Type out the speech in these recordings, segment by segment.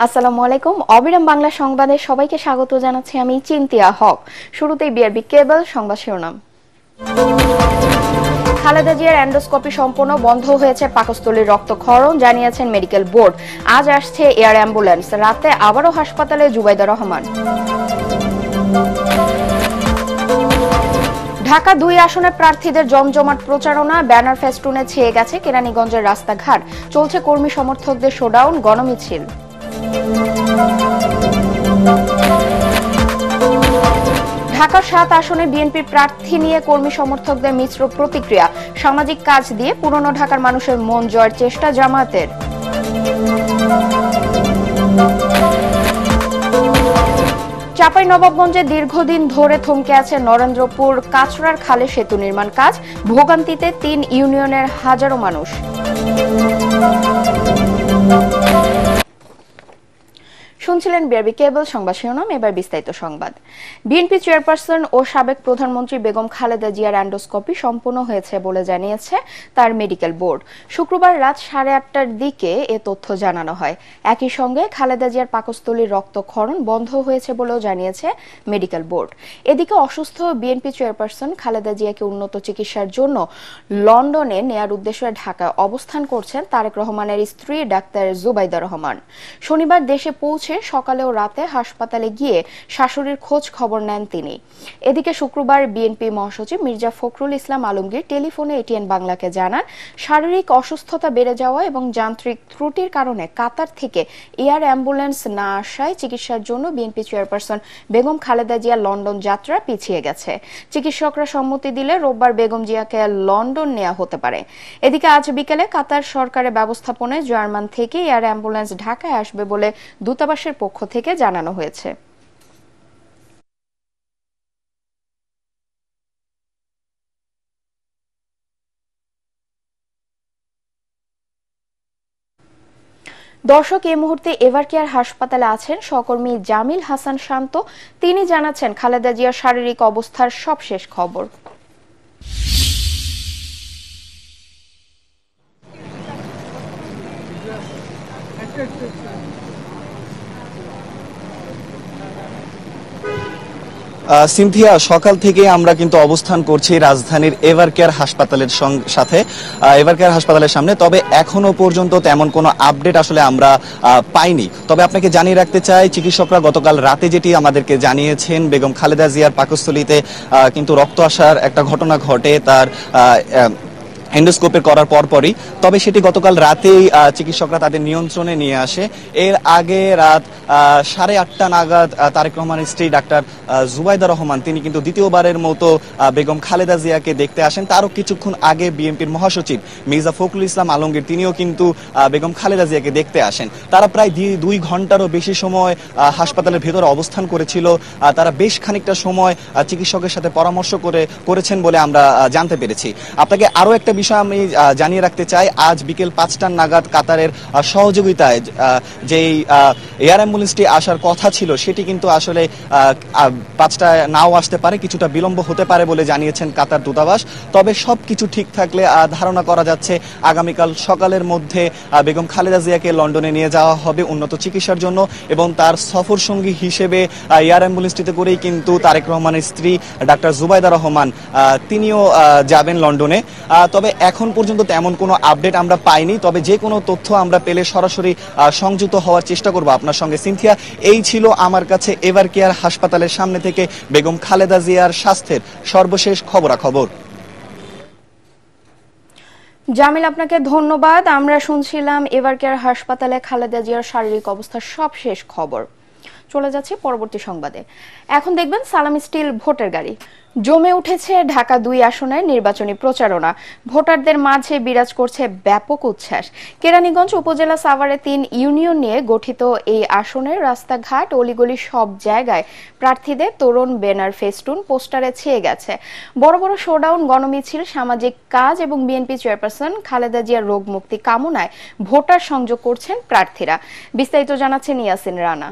আসসালামু আলাইকুম। অবিরাম বাংলা সংবাদে সবাইকে স্বাগত জানাচ্ছি আমি চিন্তিয়া হক। শুরুতেই বিআরবি কেবল সংবাদ শিরোনাম। খালেদা জিয়ার এন্ডোস্কোপি সম্পূর্ণ বন্ধ হয়েছে, পাকস্থলীর রক্তক্ষরণ জানিয়েছেন মেডিকেল বোর্ড। আজ আসছে এয়ার অ্যাম্বুলেন্স, রাতে আবারও হাসপাতালে জুবাইদা রহমান। ঢাকা ২ আসনের প্রার্থীদের জমজমাট প্রচারণা, ব্যানার ফেস্টুনে ছেয়ে গেছে কেরানীগঞ্জের রাস্তাঘাট, চলছে কর্মী সমর্থকদের শোডাউন, গণমিছিল। ঢাকার ৭ আসনে বিএনপির প্রার্থী নিয়ে কর্মী সমর্থকদের মিশ্র প্রতিক্রিয়া, সামাজিক কাজ দিয়ে পুরনো ঢাকার মানুষের মন জয়ের চেষ্টা জামায়াতের। চাঁপাইনবাবগঞ্জে দীর্ঘদিন ধরে থমকে আছে নরেন্দ্রপুর কাছড়ার খালে সেতু নির্মাণ কাজ, ভোগান্তিতে ৩ ইউনিয়নের হাজারো মানুষ। শুনছিলেন বিআরবি কেবল সংবাদ শিরোনাম, এবার বিস্তারিত সংবাদ। বিএনপি চেয়ারপারসন ও সাবেক প্রধানমন্ত্রী বেগম খালেদা জিয়ার এন্ডোস্কোপি সম্পূর্ণ হয়েছে বলে জানিয়েছে তার মেডিকেল বোর্ড। শুক্রবার রাত 8:30টার দিকে এ তথ্য জানানো হয়। একই সঙ্গে খালেদা জিয়ার পাকস্থলীর রক্তক্ষরণ বন্ধ হয়েছে বলেও জানিয়েছে মেডিকেল বোর্ড। এদিকে অসুস্থ বিএনপি চেয়ারপারসন খালেদা জিয়াকে উন্নত চিকিৎসার জন্য লন্ডনে নেয়ার উদ্দেশ্যে ঢাকায় অবস্থান করছেন তারেক রহমানের স্ত্রী ডাক্তার জুবাইদা রহমান। শনিবার দেশে পৌঁছে সকালে ও রাতে হাসপাতালে গিয়ে শাশুড়ির খোঁজ খবর নেন তিনি। এদিকে শুক্রবার বিএনপি মহাসচিব মির্জা ফখরুল ইসলাম আলমগীর টেলিফোনে এটিএন বাংলাকে জানান, শারীরিক অসুস্থতা বেড়ে যাওয়া এবং যান্ত্রিক ত্রুটির কারণে কাতার থেকে এয়ার অ্যাম্বুলেন্স না আসায় চিকিৎসার জন্য BNP chairperson Begum Khaleda Zia London যাত্রা পিছিয়ে গেছে। চিকিৎসকরা সম্মতি দিলে রোববার বেগম জিয়াকে লন্ডন নেওয়া হতে পারে। এদিকে আজ বিকেলে কাতার সরকারের ব্যবস্থাপনায় জার্মান থেকে এয়ার অ্যাম্বুলেন্স ঢাকায় আসবে বলে দূতাবাসের পক্ষ থেকে জানানো হয়েছে। দর্শক, এই মুহূর্তে এভারকেয়ার হাসপাতালে আছেন সহকর্মী জামিল হাসান শান্ত। তিনি জানাচ্ছেন খালেদা জিয়ার শারীরিক অবস্থার সবশেষ খবর। সিনথিয়া, সকাল থেকে আমরা কিন্তু অবস্থান করছি রাজধানীর এভারকেয়ার হাসপাতালের সাথে এভারকেয়ার হাসপাতালের সামনে। তবে এখনো পর্যন্ত তেমন কোনো আপডেট আসলে আমরা পাইনি। তবে আপনাকে জানিয়ে রাখতে চাই, চিকিৎসকরা গতকাল রাতে যেটি আমাদেরকে জানিয়েছেন, বেগম খালেদা জিয়ার পাকস্থলীতে কিন্তু রক্ত আসার একটা ঘটনা ঘটে তার এন্ডোস্কোপের করার পরপরই। তবে সেটি গতকাল রাতেই চিকিৎসকরা তাদের নিয়ন্ত্রণে নিয়ে আসে। এর আগে রাত 8:30 নাগাদ তারেক রহমানের স্ত্রী ডাক্তার জুবাইদা রহমান তিনি কিন্তু দ্বিতীয়বারের মতো বেগম খালেদা জিয়াকে দেখতে আসেন। তারও কিছুক্ষণ আগে বিএনপির মহাসচিব মির্জা ফখরুল ইসলাম আলমগীর তিনিও কিন্তু বেগম খালেদা জিয়াকে দেখতে আসেন। তারা প্রায় 2 ঘন্টারও বেশি সময় হাসপাতালের ভেতরে অবস্থান করেছিল। তারা বেশ খানিকটা সময় চিকিৎসকের সাথে পরামর্শ করেছেন বলে আমরা জানতে পেরেছি। আপনাকে আরও একটা বিষয় আমি জানিয়ে রাখতে চাই, আজ বিকেল 5টা নাগাদ কাতারের সহযোগিতায় যেই এয়ার অ্যাম্বুলেন্সটি আসার কথা ছিল সেটি কিন্তু আসলে 5টায় নাও আসতে পারে, কিছুটা বিলম্ব হতে পারে বলে জানিয়েছেন কাতার দূতাবাস। তবে সবকিছু ঠিক থাকলে ধারণা করা যাচ্ছে আগামীকাল সকালের মধ্যে বেগম খালেদা জিয়াকে লন্ডনে নিয়ে যাওয়া হবে উন্নত চিকিৎসার জন্য, এবং তার সফর সঙ্গী হিসেবে এয়ার অ্যাম্বুলেন্সটিতে করেই কিন্তু তারেক রহমানের স্ত্রী ডাক্তার জুবাইদা রহমান তিনিও যাবেন লন্ডনে। তবে এখন পর্যন্ত তেমন কোনো আপডেট আমরা পাইনি। তবে যে কোনো তথ্য আমরা পেলে সরাসরি সংযুক্ত হওয়ার চেষ্টা করব আপনার সঙ্গে। সিনথিয়া, এই ছিল আমার কাছে এভারকেয়ার হাসপাতালের সামনে থেকে বেগম খালেদা জিয়ার স্বাস্থ্যের সর্বশেষ খবরাখবর। জামিল, আপনাকে ধন্যবাদ। আমরা শুনছিলাম এভারকেয়ার হাসপাতালে খালেদা জিয়ার শারীরিক অবস্থার সবশেষ খবর। চলে যাচ্ছি পরবর্তী সংবাদে। এখন দেখবেন সালামি স্টিল ভোটের গাড়ি। জমে উঠেছে ঢাকা 2 আসনের নির্বাচনী প্রচারণা। ভোটারদের মাঝে বিরাজ করছে ব্যাপক উচ্ছ্বাস। কেরানীগঞ্জ উপজেলা সাভারে 3 ইউনিয়ন নিয়ে গঠিত এই আসনের রাস্তাঘাট অলিগলি সব জায়গায় প্রার্থীদের তরুণ ব্যানার ফেস্টুন পোস্টারে ছেয়ে গেছে। বড় বড় শোডাউন, গণমিছিল, সামাজিক কাজ এবং বিএনপি চেয়ারপারসন খালেদা জিয়ার রোগ মুক্তি কামনায় ভোটার সংযোগ করছেন প্রার্থীরা। বিস্তারিত জানাচ্ছেন ইয়াসিন রানা।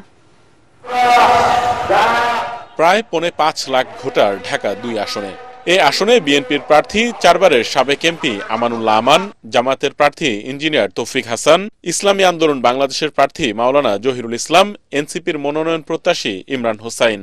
প্রায় 5.25 লাখ ভোটার ঢাকা 2 আসনে। এ আসনে বিএনপির প্রার্থী 4 বারের সাবেক এমপি আমানুল্লাহ আমান, জামাতের প্রার্থী ইঞ্জিনিয়ার তৌফিক হাসান, ইসলামী আন্দোলন বাংলাদেশের প্রার্থী মাওলানা জহিরুল ইসলাম, এনসিপির মনোনয়ন প্রত্যাশী ইমরান হোসাইন।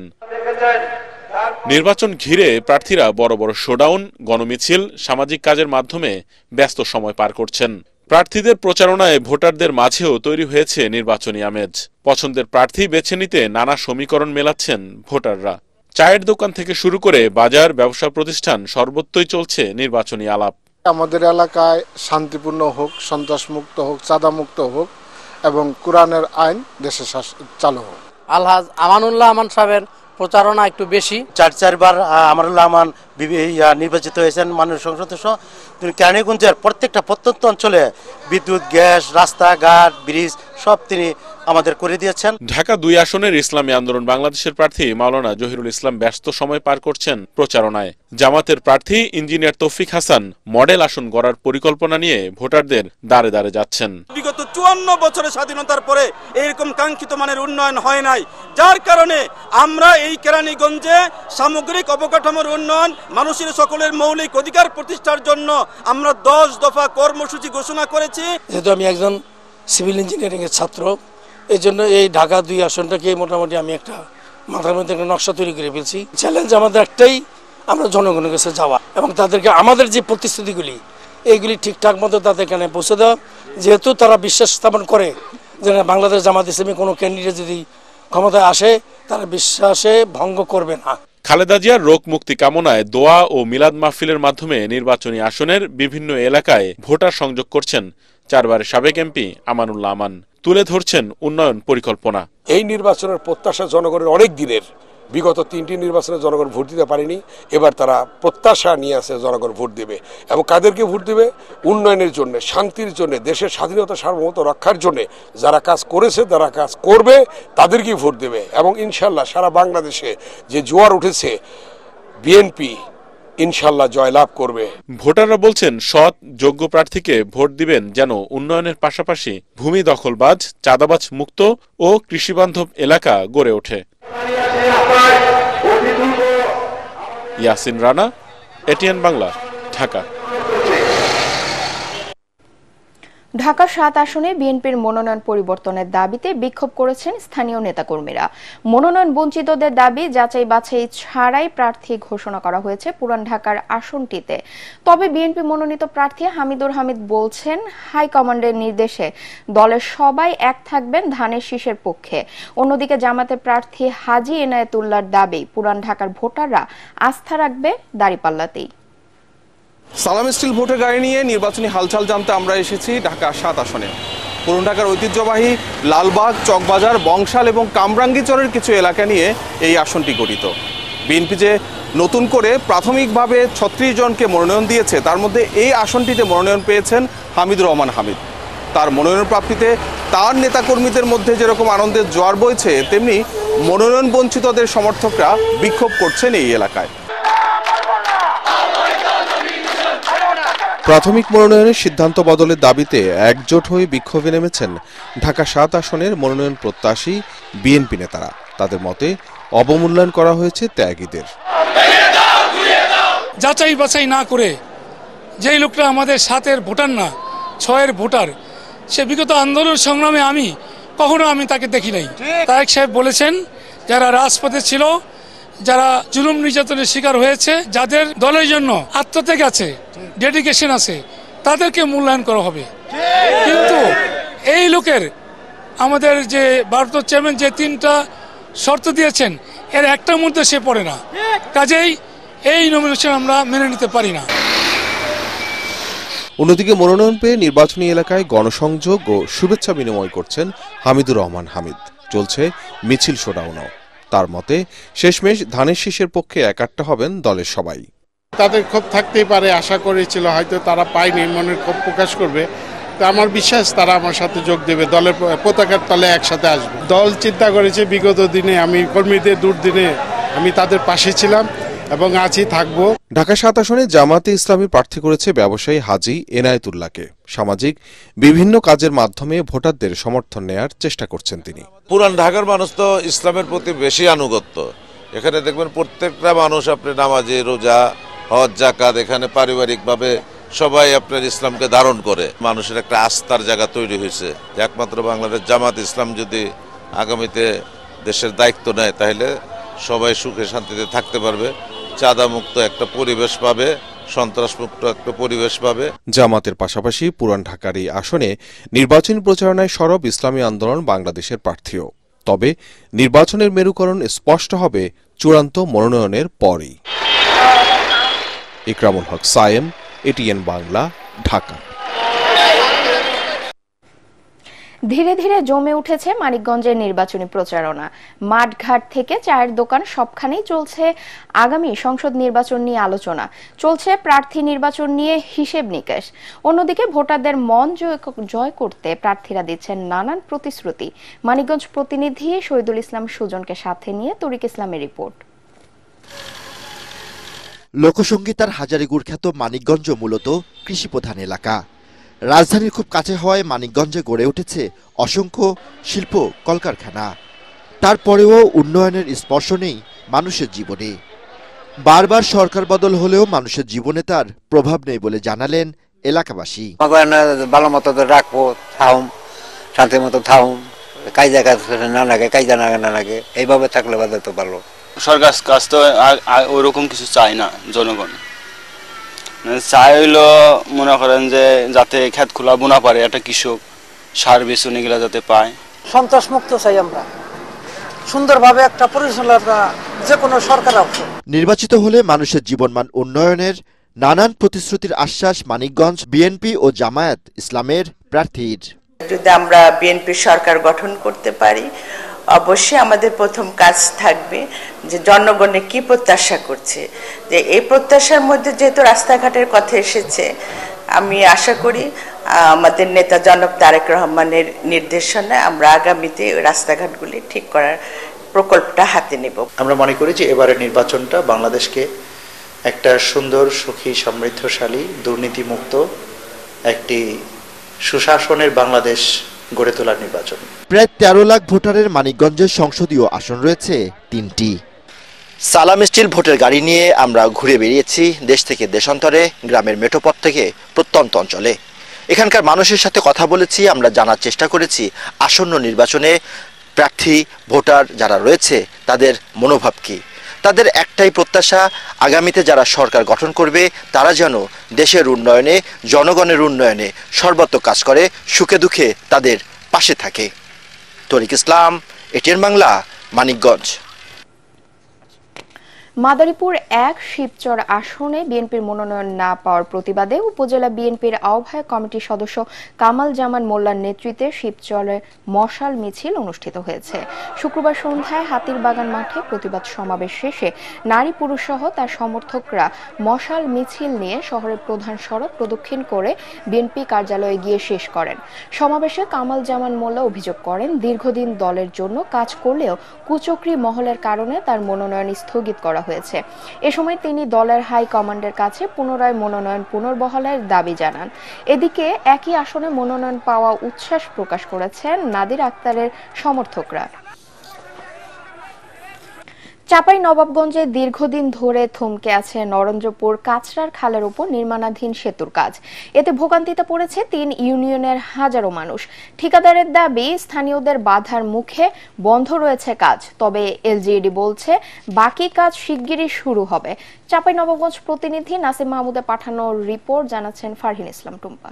নির্বাচন ঘিরে প্রার্থীরা বড় বড় শোডাউন, গণমিছিল, সামাজিক কাজের মাধ্যমে ব্যস্ত সময় পার করছেন। প্রার্থীদের প্রচারণায় ভোটারদের মাঝেও তৈরি হয়েছে নির্বাচনী আমেজ। পছন্দের প্রার্থী বেছে নিতে নানা সমীকরণ মেলাচ্ছেন ভোটাররা। চায়ের দোকান থেকে শুরু করে বাজার, ব্যবসা প্রতিষ্ঠান সর্বত্রই চলছে নির্বাচনী আলাপ। আমাদের এলাকায় শান্তিপূর্ণ হোক, সন্ত্রাসমুক্ত হোক, চাঁদামুক্ত হোক এবং কোরআনের আইন দেশে চালু হোক। আলহাজ আমানুল্লাহ আমান সাহেবের প্রচারণা একটু বেশি। 4বার আমানুল্লাহ আমান নির্বাচিত হয়েছেন মাননীয় সংসদ সদস্য। তিনি কেরানীগঞ্জের প্রত্যেকটা প্রত্যন্ত অঞ্চলে বিদ্যুৎ, গ্যাস, রাস্তাঘাট, ব্রিজ সব তিনি আমাদের করে দিয়েছেন। ঢাকা 2 আসনের ইসলামী আন্দোলন বাংলাদেশের প্রার্থী মাওলানা জহিরুল ইসলাম ব্যস্ত সময় পার করছেন প্রচারণায়। জামাতের প্রার্থী ইঞ্জিনিয়ার তৌফিক হাসান মডেল আসন গড়ার পরিকল্পনা নিয়ে ভোটারদের দ্বারে দ্বারে যাচ্ছেন। বিগত 54 বছরের স্বাধীনতার পরে এরকম কাঙ্ক্ষিত মানের উন্নয়ন হয় নাই, যার কারণে আমরা এই কেরানীগঞ্জে সামগ্রিক অবকাঠামোর উন্নয়ন, মানুষের সকলের মৌলিক অধিকার প্রতিষ্ঠার জন্য আমরা 10 দফা কর্মসূচি ঘোষণা করেছি। যেহেতু আমি একজন সিভিল ইঞ্জিনিয়ারিং এর ছাত্র, এই জন্য এই ঢাকা 2 আসনটাকে মোটামুটি আমি একটা মাথার মধ্যে একটা নকশা তৈরি করে ফেলছি। চ্যালেঞ্জ আমাদের একটাই, আমরা জনগণের কাছে যাওয়া এবং তাদেরকে আমাদের যে প্রতিশ্রুতিগুলি এইগুলি ঠিকঠাক মতো তাদের কানে পৌঁছে দেওয়া। যেহেতু তারা বিশ্বাস স্থাপন করে যে বাংলাদেশ জামাত ইসলামী কোনো ক্যান্ডিডেট যদি ক্ষমতায় আসে তারা বিশ্বাসে ভঙ্গ করবে না। খালেদা জিয়ার রোগ মুক্তি কামনায় দোয়া ও মিলাদ মাহফিলের মাধ্যমে নির্বাচনী আসনের বিভিন্ন এলাকায় ভোটার সংযোগ করছেন 4 বারের সাবেক এমপি আমানুল্লাহ আমান। তুলে ধরছেন উন্নয়ন পরিকল্পনা। এই নির্বাচনের প্রত্যাশা জনগণের অনেক দিনের। বিগত 3টি নির্বাচনে জনগণ ভোট দিতে পারেনি, এবার তারা প্রত্যাশা নিয়ে আসে জনগণ ভোট দেবে। এবং কাদেরকে ভোট দেবে? উন্নয়নের জন্য, শান্তির জন্য, দেশের স্বাধীনতা সার্বভৌমত্ব রক্ষার জন্য যারা কাজ করেছে, যারা কাজ করবে তাদেরকেই ভোট দেবে। এবং ইনশাল্লাহ সারা বাংলাদেশে যে জোয়ার উঠেছে, বিএনপি ইনশাল্লাহ জয়লাভ করবে। ভোটাররা বলছেন সৎ যোগ্য প্রার্থীকে ভোট দিবেন যেন উন্নয়নের পাশাপাশি ভূমি দখলবাজ, চাঁদাবাজ মুক্ত ও কৃষিবান্ধব এলাকা গড়ে ওঠে। ইয়াসিন রানা, এটিএন বাংলা, ঢাকা। ঢাকা 7 আসনে বিএনপির মনোনয়ন পরিবর্তনের দাবিতে বিক্ষোভ করেছেন স্থানীয় নেতাকর্মীরা। মনোনয়ন বঞ্চিতদের দাবি যাচাই বাছাই ছাড়াই প্রার্থী ঘোষণা করা হয়েছে পুরান ঢাকার আসনটিতে। তবে বিএনপি মনোনীত প্রার্থী হামিদুর হামিদ বলছেন হাইকমান্ডের নির্দেশে দলের সবাই এক থাকবেন ধানের শীষের পক্ষে। অন্যদিকে জামাতের প্রার্থী হাজী এনায়েতুল্লাহর দাবি পুরান ঢাকার ভোটাররা আস্থা রাখবে দাঁড়িপাল্লাতেই। সালাম স্টিল ভোটের গাড়ি নিয়ে নির্বাচনী হালচাল জানতে আমরা এসেছি ঢাকা 7 আসনে। পুরান ঢাকার ঐতিহ্যবাহী লালবাগ, চকবাজার, বংশাল এবং কামরাঙ্গীচরের কিছু এলাকা নিয়ে এই আসনটি গঠিত। বিএনপি যে নতুন করে প্রাথমিকভাবে 36 জনকে মনোনয়ন দিয়েছে, তার মধ্যে এই আসনটিতে মনোনয়ন পেয়েছেন হামিদুর রহমান হামিদ। তার মনোনয়ন প্রাপ্তিতে তার নেতাকর্মীদের মধ্যে যেরকম আনন্দের জোয়ার বইছে, তেমনি মনোনয়ন বঞ্চিতদের সমর্থকরা বিক্ষোভ করছেন এই এলাকায়। প্রাথমিক মনোনয়নের সিদ্ধান্ত বদলের দাবিতে একজোট হয়ে বিক্ষোভে নেমেছেন ঢাকা 7 আসনের মনোনয়ন প্রত্যাশী বিএনপি নেতারা। তাদের মতে অবমূল্যায়ন করা হয়েছে ত্যাগীদের। যাচাই বাছাই না করে যেই লোকটা আমাদের 7-এর ভোটার না, 6-এর ভোটার, সে বিগত আন্দোলন সংগ্রামে কখনো আমি তাকে দেখি নাই। তারেক সাহেব বলেছেন যারা রাজপথে ছিল, যারা জুলুম নির্যাতনের শিকার হয়েছে, যাদের দলের জন্য আত্মত্যাগ আছে, ডেডিকেশন আছে, তাদেরকে মূল্যায়ন করা হবে। কিন্তু এই লোকের আমাদের যে ভারতের চেয়ারম্যান যে 3টা শর্ত দিয়েছেন, এর একটার মধ্যে সে পড়ে না। কাজেই এই নমিনেশন আমরা মেনে নিতে পারি না। অন্যদিকে মনোনয়ন পেয়ে নির্বাচনী এলাকায় গণসংযোগ ও শুভেচ্ছা বিনিময় করছেন হামিদুর রহমান হামিদ। চলছে মিছিল শোডাউনও। তার মতে শেষমেশ ধানের শীষের পক্ষে একাট্টা হবেন দলের সবাই। তাদের ক্ষোভ থাকতেই পারে, আশা করেছিল, হয়তো তারা পায়নি, মনের ক্ষোভ প্রকাশ করবে। তো আমার বিশ্বাস তারা আমার সাথে যোগ দেবে, দলের পতাকার তলে একসাথে আসবে। দল চিন্তা করেছে বিগত দিনে আমি কর্মীদের দুর্দিনে আমি তাদের পাশে ছিলাম এবং আছি, থাকবো। ঢাকা 7 আসনে জামাতে ইসলামী প্রার্থী করেছে ব্যবসায়ী হাজী এনায়েতুল্লাহকে। সামাজিক বিভিন্ন কাজের মাধ্যমে ভোটারদের সমর্থন নেয়ার চেষ্টা করছেন তিনি। পুরান ঢাকার মানুষ তো ইসলামের প্রতি বেশি আনুগত্য। এখানে দেখবেন প্রত্যেকটা মানুষ আপনি নামাজি, রোজা, হজ যাকাত, এখানে পারিবারিকভাবে সবাই আপনার ইসলামকে ধারণ করে। মানুষের একটা আস্থার জায়গা তৈরি হয়েছে। একমাত্র বাংলাদেশ জামাত ইসলাম যদি আগামীতে দেশের দায়িত্ব নেয় তাহলে সবাই সুখে শান্তিতে থাকতে পারবে, চাঁদা মুক্ত একটা পরিবেশ পাবে, সন্ত্রাসমুক্ত একটা পরিবেশ পাবে। জামাতের পাশাপাশি পুরান ঢাকার এই আসনে নির্বাচনী প্রচারণায় সরব ইসলামী আন্দোলন বাংলাদেশের প্রার্থীও। তবে নির্বাচনের মেরুকরণ স্পষ্ট হবে চূড়ান্ত মনোনয়নের পরই। ইকরামুল হক সায়েম, এটিএন বাংলা, ঢাকা। ধীরে ধীরে জমে উঠেছে মানিকগঞ্জের নির্বাচনী প্রচারণা। মাঠঘাট থেকে চায়ের দোকান সবখানেই চলছে আগামী সংসদ নির্বাচন নিয়ে আলোচনা, চলছে প্রার্থী নির্বাচন নিয়ে হিসেব নিকেশ। অন্যদিকে ভোটারদের মন জয় করতে প্রার্থীরা দিচ্ছেন নানান প্রতিশ্রুতি। মানিকগঞ্জ প্রতিনিধি শহীদুল ইসলাম সুজনকে সাথে নিয়ে তরিক ইসলামের রিপোর্ট। লোকসঙ্গীতার হাজারীগুড় খ্যাত মানিকগঞ্জ মূলত কৃষিপ্রধান এলাকা। রাজধানীর খুব কাছে হওয়ায় মানিকগঞ্জে গড়ে উঠেছে অসংখ্য শিল্প কলকারখানা। তারপরেও উন্নয়নের স্পর্শ নেই মানুষের জীবনে। বারবার সরকার বদল হলেও মানুষের জীবনে তার প্রভাব নেই বলে জানালেন এলাকাবাসী। ভালো মতো রাখবো, থাউম শান্তি মতো থাউম, কায়দা কাজ না লাগে, কায়দা না লাগে, এইভাবে থাকলে বাদে তো ভালো। সরকার কাজ তো ওইরকম কিছু চাই না জনগণ, চাই হইলো মনে করেন যে যাতে খেত খোলা বোনা পারে একটা কৃষক, সার বেচন এগুলা যাতে পায়। সন্ত্রাস মুক্ত চাই আমরা, সুন্দরভাবে একটা পরিচালনা যে কোনো সরকার আছে। নির্বাচিত হলে মানুষের জীবনমান উন্নয়নের নানান প্রতিশ্রুতির আশ্বাস মানিকগঞ্জ বিএনপি ও জামায়াত ইসলামের প্রার্থীর। যদি আমরা বিএনপি সরকার গঠন করতে পারি, অবশ্যই আমাদের প্রথম কাজ থাকবে যে জনগণে কি প্রত্যাশা করছে, যে এই প্রত্যাশার মধ্যে যেহেতু রাস্তাঘাটের কথা এসেছে, আমি আশা করি আমাদের নেতা জনাব তারেক রহমানের নির্দেশনায় আমরা আগামীতে রাস্তাঘাটগুলি ঠিক করার প্রকল্পটা হাতে নেব। আমরা মনে করি যে এবারের নির্বাচনটা বাংলাদেশকে একটা সুন্দর, সুখী, সমৃদ্ধশালী, দুর্নীতিমুক্ত একটি সুশাসনের বাংলাদেশ গড়ে তোলার নির্বাচন। প্রায় 13 লাখ ভোটারের মানিকগঞ্জের সংসদীয় আসন রয়েছে 3টি। সালাম স্টিল ভোটের গাড়ি নিয়ে আমরা ঘুরে বেরিয়েছি দেশ থেকে দেশান্তরে, গ্রামের মেঠোপথ থেকে প্রত্যন্ত অঞ্চলে। এখানকার মানুষের সাথে কথা বলেছি, আমরা জানার চেষ্টা করেছি আসন্ন নির্বাচনে প্রার্থী ভোটার যারা রয়েছে তাদের মনোভাব কি। তাদের একটাই প্রত্যাশা, আগামীতে যারা সরকার গঠন করবে তারা যেন দেশের উন্নয়নে, জনগণের উন্নয়নে সর্বাত্মক কাজ করে, সুখে দুঃখে তাদের পাশে থাকে। তরিক ইসলাম, এটিএন বাংলা, মানিকগঞ্জ। মাদারীপুর 1 শিবচর আসনে বিএনপির মনোনয়ন না পাওয়ার প্রতিবাদে উপজেলা বিএনপির আহ্বায়ক কমিটির সদস্য কামাল জামান মোল্লার নেতৃত্বে শিবচরে মশাল মিছিল অনুষ্ঠিত হয়েছে। শুক্রবার সন্ধ্যায় হাতিরবাগান মাঠে প্রতিবাদ সমাবেশ শেষে নারী পুরুষ সহ তার সমর্থকরা মশাল মিছিল নিয়ে শহরের প্রধান সড়ক প্রদক্ষিণ করে বিএনপি কার্যালয়ে গিয়ে শেষ করেন। সমাবেশে কামাল জামান মোল্লা অভিযোগ করেন, দীর্ঘদিন দলের জন্য কাজ করলেও কুচক্রী মহলের কারণে তার মনোনয়ন স্থগিত করা হয়েছে। এ সময় তিনি দলের হাই কমান্ডের কাছে পুনরায় মনোনয়ন পুনর্বহালের দাবি জানান। এদিকে একই আসনে মনোনয়ন পাওয়া উচ্ছ্বাস প্রকাশ করেছেন নাদির আক্তারের সমর্থকরা। চাঁপাইনবাবগঞ্জে দীর্ঘদিন ধরে থমকে আছে নরেন্দ্রপুর কাছড়ার খালের উপর নির্মাণাধীন সেতুর কাজ। এতে ভোগান্তিতে পড়েছে 3 ইউনিয়নের হাজারো মানুষ। ঠিকাদারের দাবি, স্থানীয়দের বাধার মুখে বন্ধ রয়েছে কাজ। তবে এলজিইডি বলছে বাকি কাজ শিগগিরই শুরু হবে। চাঁপাইনবাবগঞ্জ প্রতিনিধি নাসিম মাহমুদের পাঠানো রিপোর্ট জানাচ্ছেন ফারহিন ইসলাম টুম্পা।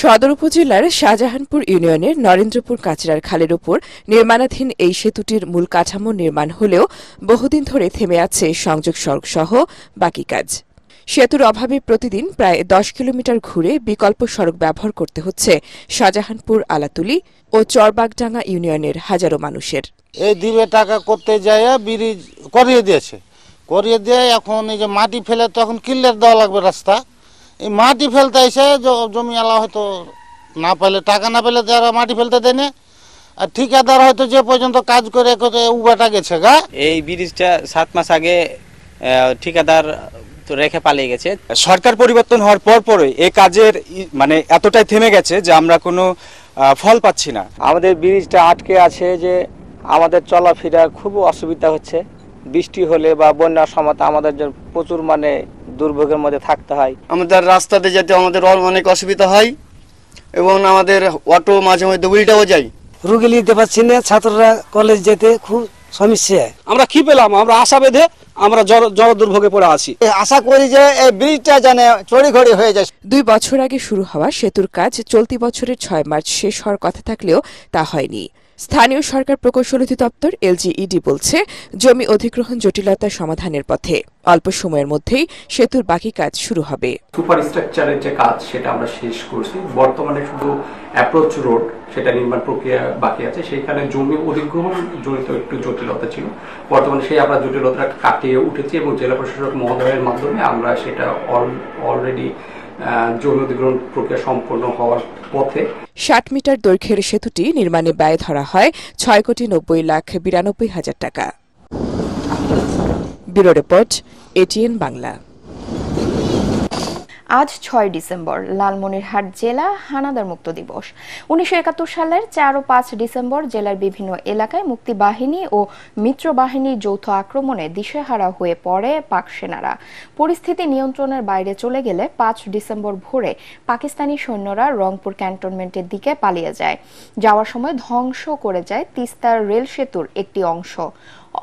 সদর উপজেলার শাহজাহানপুর ইউনিয়নের নরেন্দ্রপুর কাছড়ার খালের উপর নির্মাণাধীন এই সেতুটির মূল কাঠামো নির্মাণ হলেও বহুদিন ধরে থেমে আছে সংযোগ সড়ক সহ বাকি কাজ। সেতুর অভাবে প্রতিদিন প্রায় 10 কিলোমিটার ঘুরে বিকল্প সড়ক ব্যবহার করতে হচ্ছে শাহজাহানপুর, আলাতুলি ও চরবাগডাঙ্গা ইউনিয়নের হাজারো মানুষের। এই দিবে টাকা করতে যায় ব্রিজ করিয়ে দিয়েছে, করিয়ে দিয়ে এখন এই যে মাটি ফেলে তখন ক্লিয়ার দেওয়া লাগবে রাস্তা। এই মাটি ফেলতে এসে জমিওয়ালা হয়তো না পেলে, টাকা না পেলে যারা মাটি ফেলতে দেয় না, আর ঠিকাদার হয়তো যে পর্যন্ত কাজ করে উবাটা গেছে গা। এই ব্রিজটা 7 মাস আগে ঠিকাদার রেখে পালিয়ে গেছে। সরকার পরিবর্তন হওয়ার পরই এই কাজের মানে এতটাই থেমে গেছে যে আমরা কোনো ফল পাচ্ছি না। আমাদের ব্রিজটা আটকে আছে, যে আমাদের চলাফেরা খুব অসুবিধা হচ্ছে। বৃষ্টি হলে বা বন্যার সময় আমাদের প্রচুর মানে দুর্ভোগের মধ্যে থাকতে হয়। আমাদের রাস্তাতে যেতে আমাদের অনেক অসুবিধা হয় এবং আমাদের অটো মাঝে মধ্যে উল্টাও যায়। রুগী নিতে পারছি না, ছাত্ররা কলেজ যেতে খুব সমস্যা। আমরা কি পেলাম? আমরা আশা বেঁধে আমরা জল দুর্ভোগে পড়ে আছি। আশা করি যে এই ব্রিজটা যেন চড়িঘড়ি হয়ে যায়। 2 বছর আগে শুরু হওয়া সেতুর কাজ চলতি বছরের 6 মার্চ শেষ হওয়ার কথা থাকলেও তা হয়নি। স্থানীয় সরকার প্রকৌশল অধিদপ্তর LGED বলছে জমি অধিগ্রহণ জটিলতা সমাধানের পথে অল্প সময়ের মধ্যেই সেতুর বাকি কাজ শুরু হবে। সুপার স্ট্রাকচারের যে কাজ সেটা আমরা শেষ করছি, বর্তমানে শুধু অ্যাপ্রোচ রোড সেটা নির্মাণ প্রক্রিয়া বাকি আছে। সেইখানে জমি অধিগ্রহণ জড়িত একটু জটিলতা ছিল, বর্তমানে সেই আমরা জটিলতা কাটিয়ে উঠেছি এবং জেলা প্রশাসক মহোদয়ের মাধ্যমে আমরা সেটা অলরেডি জমি অধিগ্রহণ প্রক্রিয়া সম্পন্ন হওয়ার পথে। 60 মিটার দৈর্ঘ্যের সেতুটি নির্মাণে ব্যয় ধরা হয় 6,90,92,000 টাকা। Bureau report, ATN Bangla. আজ 6 ডিসেম্বর লালমনিরহাট জেলা হানাদার মুক্ত দিবস। 1971 সালের 4 ও 5 ডিসেম্বর জেলার বিভিন্ন এলাকায় মুক্তিবাহিনী ও মিত্র বাহিনীর যৌথ আক্রমণে দিশেহারা হয়ে পড়ে পাক সেনারা। পরিস্থিতি নিয়ন্ত্রণের বাইরে চলে গেলে 5 ডিসেম্বর ভোরে পাকিস্তানি সৈন্যরা রংপুর ক্যান্টনমেন্টের দিকে পালিয়ে যায়। যাওয়ার সময় ধ্বংস করে যায় তিস্তার রেল সেতুর একটি অংশ।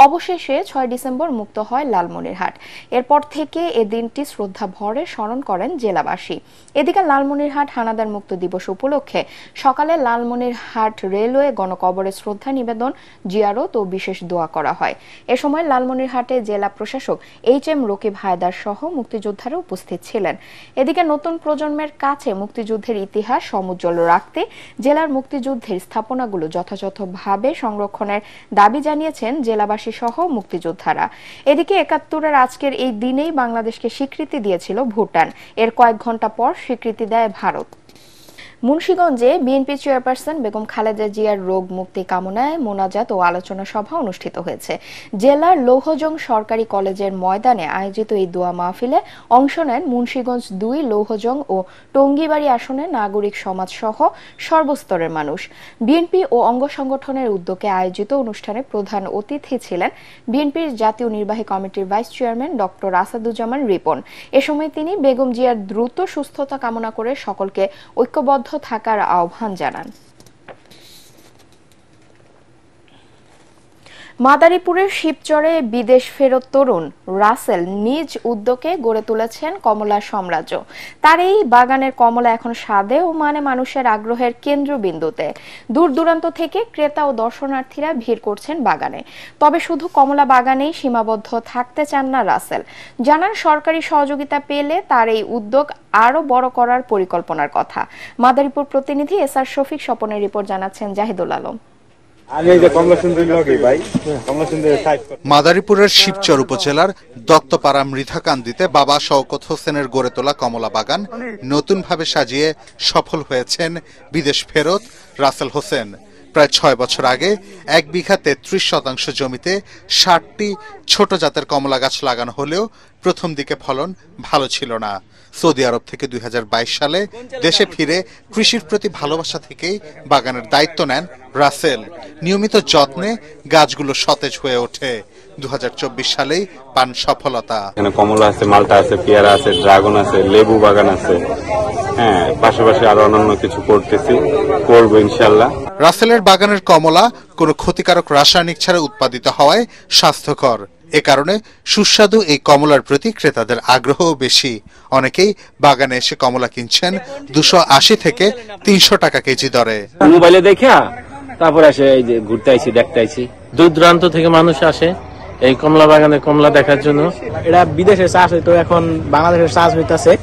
অবশেষে 6 ডিসেম্বর মুক্ত হয় লালমনিরহাট। এরপর থেকে এ দিনটি শ্রদ্ধা ভরে স্মরণ করেন জেলাবাসী। এদিকে লালমনিরহাট হানাদার মুক্ত দিবস উপলক্ষে সকালে লালমনিরহাট রেলওয়ে গণকবরে শ্রদ্ধা নিবেদন, জিয়ারত ও বিশেষ দোয়া করা হয়। এ সময় লালমনিরহাটে জেলা প্রশাসক HM রকিব হায়দার সহ মুক্তিযোদ্ধারা উপস্থিত ছিলেন। এদিকে নতুন প্রজন্মের কাছে মুক্তিযুদ্ধের ইতিহাস সমুজ্জ্বল রাখতে জেলার মুক্তিযুদ্ধের স্থাপনাগুলো যথাযথভাবে সংরক্ষণের দাবি জানিয়েছেন জেলাবাসী সহ মুক্তিযোদ্ধারা। এদিকে 71-এর আজকের এই দিনেই বাংলাদেশকে স্বীকৃতি দিয়েছিল ভুটান। এর কয়েক ঘন্টা পর স্বীকৃতি দেয় ভারত। মুন্সিগঞ্জে বিএনপি চেয়ারপারসন বেগম খালেদা জিয়ার রোগ মুক্তি কামনায় মোনাজাত ও আলোচনা সভা অনুষ্ঠিত হয়েছে। জেলার লৌহজং সরকারি কলেজের ময়দানে আয়োজিত এই দোয়া মাহফিলে অংশ নেন মুন্সিগঞ্জ 2, লৌহজং ও টঙ্গীবাড়ি আসনের নাগরিক সমাজ সহ সর্বস্তরের মানুষ। বিএনপি ও অঙ্গ সংগঠনের উদ্যোগে আয়োজিত অনুষ্ঠানে প্রধান অতিথি ছিলেন বিএনপির জাতীয় নির্বাহী কমিটির vice chairman doctor Asaduzzaman Ripon. এ সময় তিনি বেগম জিয়ার দ্রুত সুস্থতা কামনা করে সকলকে ঐক্যবদ্ধ থাকার আহ্বান জানান। মাদারীপুরের শিবচরে বিদেশ ফেরত তরুণ রাসেল নিজ উদ্যোগে গড়ে তুলেছেন কমলা সাম্রাজ্য। তার এই বাগানের কমলা এখন স্বাদে ও মানে মানুষের আগ্রহের কেন্দ্রবিন্দুতে। দূর দূরান্ত থেকে ক্রেতা ও দর্শনার্থীরা ভিড় করছেন বাগানে। তবে শুধু কমলা বাগানেই সীমাবদ্ধ থাকতে চান না রাসেল। জানান সরকারি সহযোগিতা পেলে তার এই উদ্যোগ আরো বড় করার পরিকল্পনার কথা। মাদারীপুর প্রতিনিধি SR শফিক স্বপনের রিপোর্ট জানাচ্ছেন জাহিদুল আলম। মাদারীপুরের শিবচর উপজেলার দত্তপাড়া মৃধাকান্দিতে বাবা শওকত হোসেনের গড়ে তোলা কমলা বাগান নতুনভাবে সাজিয়ে সফল হয়েছেন বিদেশ ফেরত রাসেল হোসেন। প্রায় 6 বছর আগে 1 বিঘা 33% জমিতে 60টি ছোট জাতের কমলা গাছ লাগানো হলেও প্রথম দিকে ফলন ভালো ছিল না। সৌদি আরব থেকে 2022 সালে দেশে ফিরে কৃষির প্রতি ভালোবাসা থেকেই বাগানের দায়িত্ব নেন রাসেল। নিয়মিত যত্নে গাছগুলো সতেজ হয়ে ওঠে। 2024 সালেই পান সফলতা। এখানে কমলা আছে, মালটা আছে, পেয়ারা আছে, ড্রাগন আছে, লেবু বাগান আছে। হ্যাঁ, পাশাপাশি আরো অন্যান্য কিছু করতেছি, করবো ইনশাল্লাহ। রাসেলের বাগানের কমলা কোনো ক্ষতিকারক রাসায়নিক ছাড়া উৎপাদিত হওয়ায় স্বাস্থ্যকর। এ কারণে সুস্বাদু এই কমলার প্রতি ক্রেতাদের আগ্রহও বেশি। অনেকেই বাগানে এসে কমলা কিনছেন 280 থেকে 300 টাকা কেজি দরে। মোবাইলে দেখা তারপর আসে, এই যে ঘুরতে আইছি, দেখতে আইছি। দূর দূরান্ত থেকে মানুষ আসে এই কমলা বাগানে কমলা দেখার জন্য। এটা বিদেশের চাষ হইতো, এখন বাংলাদেশের চাষ হইতাছে।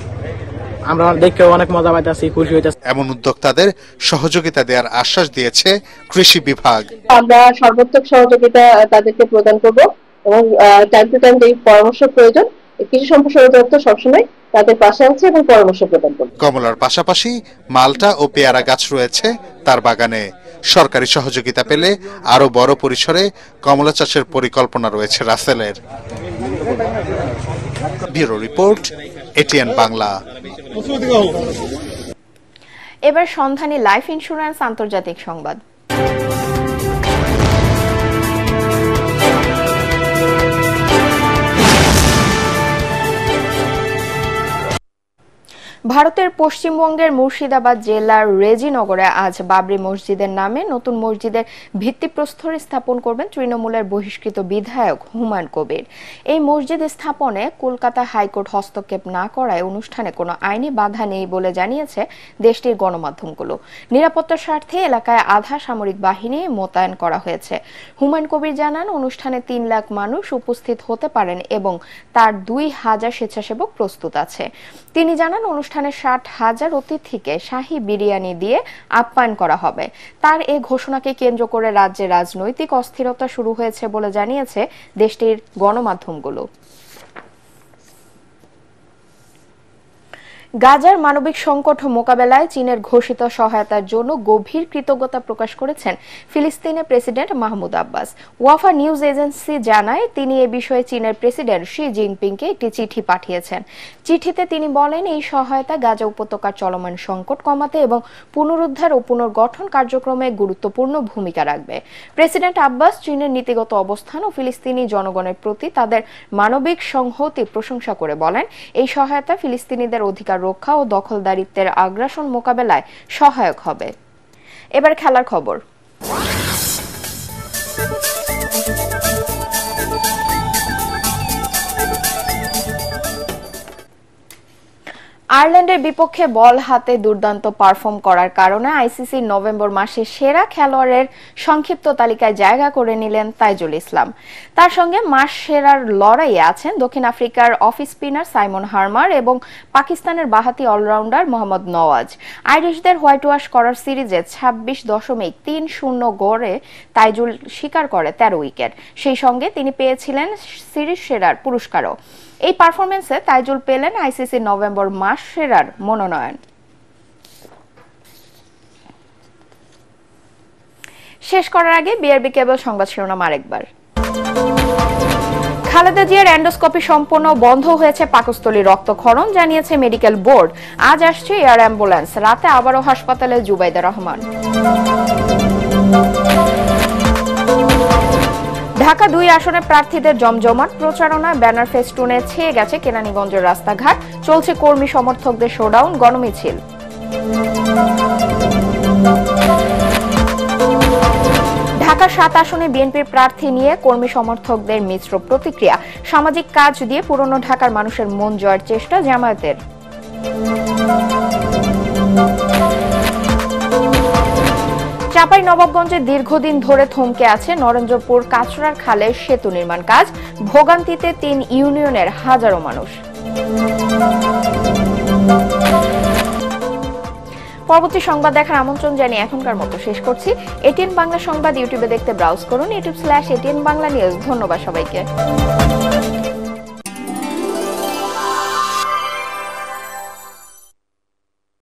আমরা দেখে অনেক মজা পাইতাছি, খুশি হইতাছি। এমন উদ্যোক্তাদের সহযোগিতা দেওয়ার আশ্বাস দিয়েছে কৃষি বিভাগ। আমরা সর্বোত্তম সহযোগিতা তাদেরকে প্রদান করব এবং টাইম টু টাইম এই পরামর্শ প্রয়োজন কৃষি সম্প্রসারণ অধিদপ্তর সবসময় তাদের পাশে আছে এবং পরামর্শ প্রদান করবে। কমলার পাশাপাশি মালটা ও পেয়ারা গাছ রয়েছে তার বাগানে। সরকারি সহযোগিতা পেলে আরো বড় পরিসরে কমলা চাষের পরিকল্পনা রয়েছে রাসেলের। Bureau report, ATN Bangla. এবার সন্ধানী লাইফ ইন্স্যুরেন্স আন্তর্জাতিক সংবাদ। ভারতের পশ্চিমবঙ্গের মুর্শিদাবাদ জেলার রেজিনগরে আজ বাবরি মসজিদের নামে নতুন মসজিদের ভিত্তিপ্রস্তর স্থাপন করবেন তৃণমূলের বহিষ্কৃত বিধায়ক হুমায়ুন কবির। এই মসজিদ স্থাপনে কলকাতা হাইকোর্ট হস্তক্ষেপ না করায় অনুষ্ঠানে কোনো আইনি বাধা নেই বলে জানিয়েছে দেশটির গণমাধ্যমগুলো। নিরাপত্তার স্বার্থে এলাকায় আধা সামরিক বাহিনী মোতায়েন করা হয়েছে। হুমায়ুন কবির জানান, অনুষ্ঠানে 3 লাখ মানুষ উপস্থিত হতে পারেন এবং তার 2000 স্বেচ্ছাসেবক প্রস্তুত আছে। তিনি জানান, অনুষ্ঠানে 60,000 অতিথিকে শাহী বিরিয়ানি দিয়ে আপ্যায়ন করা হবে। তার এই ঘোষণাকে কেন্দ্র করে রাজ্যে রাজনৈতিক অস্থিরতা শুরু হয়েছে বলে জানিয়েছে দেশটির গণমাধ্যমগুলো। গাজার মানবিক সংকট মোকাবেলায় চীনের ঘোষিত সহায়তার জন্য গভীর কৃতজ্ঞতা প্রকাশ করেছেন ফিলিস্তিনের president Mahmoud Abbas. Wafa news agency জানায়, তিনি এ বিষয়ে চীনের প্রেসিডেন্ট শি জিনপিংকে একটি চিঠি পাঠিয়েছেন। চিঠিতে তিনি বলেন, এই সহায়তা গাজা উপত্যকার চলমান সংকট কমাতে এবং পুনরুদ্ধার ও পুনর্গঠন কার্যক্রমে গুরুত্বপূর্ণ ভূমিকা রাখবে। প্রেসিডেন্ট আব্বাস চীনের নীতিগত অবস্থান ও ফিলিস্তিনি জনগণের প্রতি তাদের মানবিক সংহতি প্রশংসা করে বলেন, এই সহায়তা ফিলিস্তিনিদের অধিকার রক্ষা ও দখলদারিত্বের আগ্রাসন মোকাবেলায় সহায়ক হবে। এবার খেলার খবর। আয়ারল্যান্ডের বিপক্ষে বল হাতে দুর্দান্ত পারফর্ম করার কারণে আইসিসি নভেম্বর মাসে সেরা খেলোয়াড়ের সংক্ষিপ্ত তালিকায় জায়গা করে নিলেন তাইজুল ইসলাম। তার সঙ্গে মাস সেরার লড়াইয়ে আছেন দক্ষিণ আফ্রিকার অফ স্পিনার সাইমন হার্মার এবং পাকিস্তানের বাহাতি অলরাউন্ডার মোহাম্মদ নওয়াজ। আইরিশদের হোয়াইট ওয়াশ করার সিরিজে 26.30 গড়ে তাইজুল শিকার করে 13 উইকেট। সেই সঙ্গে তিনি পেয়েছিলেন সিরিজ সেরার পুরস্কারও। এই পারফরমেন্সে তাইজুল পেলেন আইসিসি নভেম্বর মাস সেরার মনোনয়ন। শেষ করার আগে বিআরবি কেবল সংবাদ শিরোনাম আরেকবার। খালেদা জিয়ার এন্ডোস্কোপি সম্পূর্ণ বন্ধ হয়েছে, পাকস্থলী রক্তক্ষরণ, জানিয়েছে মেডিকেল বোর্ড। আজ আসছে এয়ার অ্যাম্বুলেন্স, রাতে আবারও হাসপাতালে জুবাইদা রহমান। ঢাকা 2 আসনে প্রার্থীদের জমজমাট প্রচারণায় ব্যানার ফেস্টুনে ছেয়ে গেছে কেরানীগঞ্জের রাস্তাঘাট। চলছে কর্মী সমর্থকদের শোডাউন, গণমিছিল। ঢাকা 7 আসনে বিএনপির প্রার্থী নিয়ে কর্মী সমর্থকদের মিশ্র প্রতিক্রিয়া। সামাজিক কাজ দিয়ে পুরনো ঢাকার মানুষের মন জয়ের চেষ্টা জামায়াতের। চাঁপাইনবাবগঞ্জে দীর্ঘদিন ধরে থমকে আছে নরেন্দ্রপুর কাছড়ার খালে সেতু নির্মাণ কাজ। ভোগান্তিতে 3 ইউনিয়নের হাজারো মানুষ। পরবর্তী সংবাদ দেখার আমন্ত্রণ জানিয়ে এখনকার মতো শেষ করছি। এটিএন বাংলা সংবাদ ইউটিউবে দেখতে ব্রাউজ করুন, youtube/ATN Bangla News। ধন্যবাদ সবাইকে।